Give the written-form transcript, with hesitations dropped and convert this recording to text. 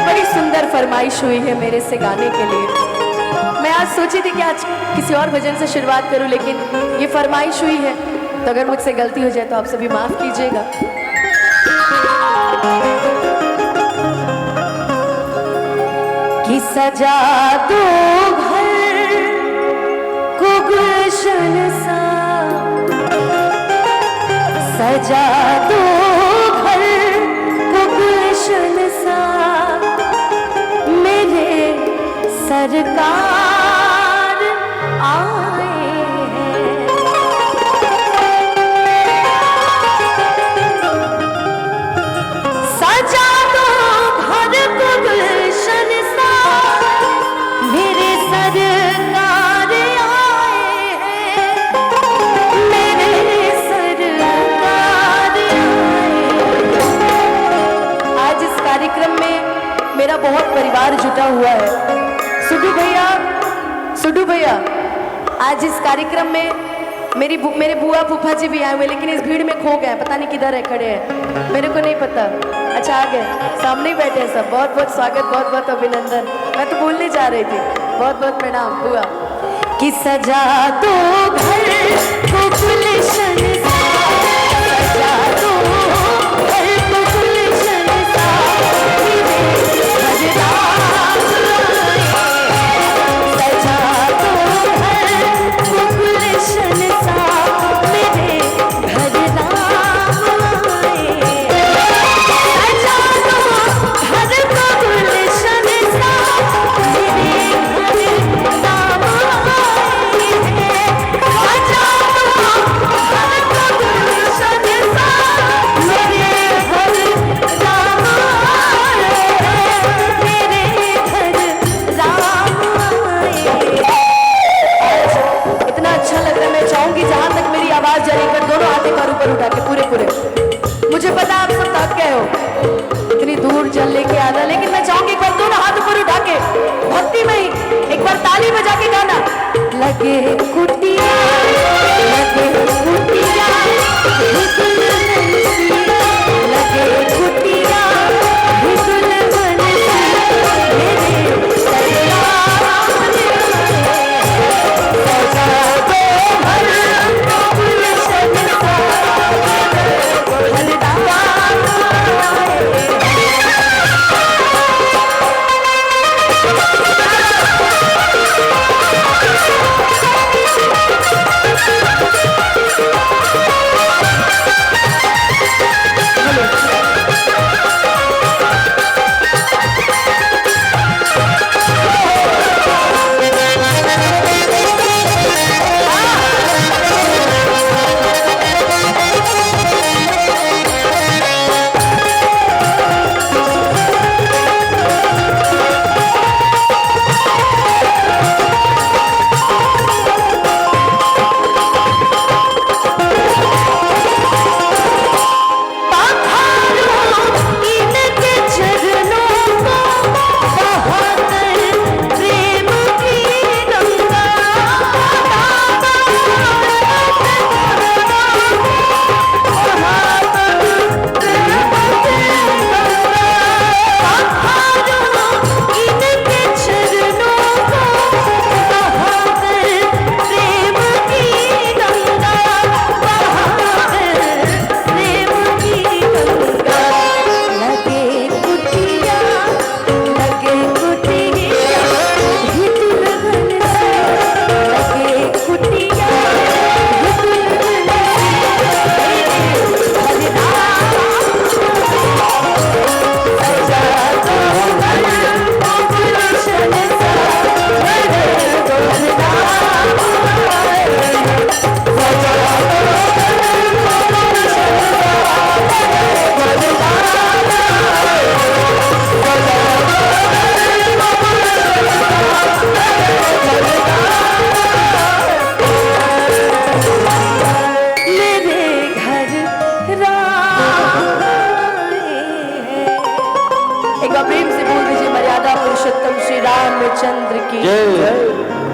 बड़ी सुंदर फरमाइश हुई है मेरे से गाने के लिए। मैं आज सोची थी कि आज किसी और भजन से शुरुआत करूं, लेकिन ये फरमाइश हुई है, तो अगर मुझसे गलती हो जाए तो आप सभी माफ कीजिएगा। कि सजा दो घर को गुलशन सा, सजा दो घर को गुलशन सा, मेरे सरकार आए हैं। सजा दो घर को गुलशन सा, मेरे सरकार आए हैं, मेरे सरकार आए। आज इस कार्यक्रम में मेरा बहुत परिवार जुटा हुआ है। सुडू भैया आज इस कार्यक्रम में मेरे बुआ फूफा जी भी आए हुए, लेकिन इस भीड़ में खो गए, पता नहीं किधर है खड़े हैं, मेरे को नहीं पता। अच्छा आ गए, सामने ही बैठे हैं सब। बहुत बहुत स्वागत, बहुत बहुत अभिनंदन। मैं तो बोलने जा रही थी, बहुत बहुत प्रणाम बुआ। कि सजा दो घर को गुलशन सा, सजा दो घर को गुलशन सा, मेरे उठा के पूरे मुझे पता आप सब थक गए हो इतनी दूर चल लेके आना, लेकिन मैं चाहूंगी एक बार दोनों हाथ ऊपर उठा के भक्ति में ही एक बार ताली बजा के गाना। लगे कुटिया लगे कुटिया लगे कुटिया प्रेम से बोल दीजिए मर्यादा पुरुषोत्तम श्री रामचंद्र की जय।